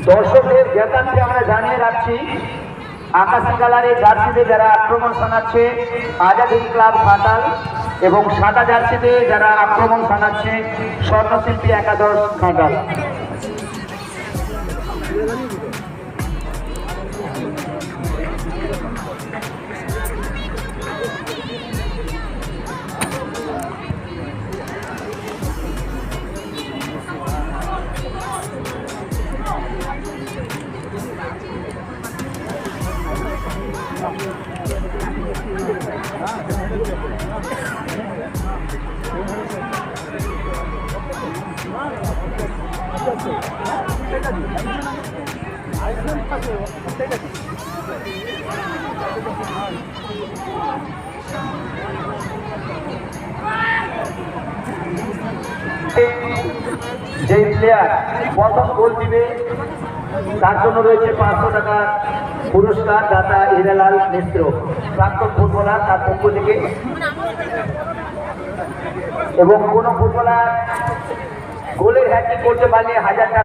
দর্শকদের জ্ঞাতার্থে আমরা জানিয়ে রাখছি, আকাশি কালারের জার্সিতে যারা আক্রমণ শোনাচ্ছে আজাদ ক্লাব ঘাটাল, এবং সাদা জার্সিতে যারা আক্রমণ শোনাচ্ছে স্বর্ণশিল্পী একাদশ ঘাটাল। যে প্লেয়ার প্রথম গোল দিবে তার জন্য রয়েছে 500 টাকা পুরস্কার, দাতা হিরালাল মিশ্র, প্রাক্তন ফুটবলার, তার পক্ষ থেকে। এবং কোন ফুটবলার গোলের হ্যাট্রিক করতে পারলে 1000 টাকা।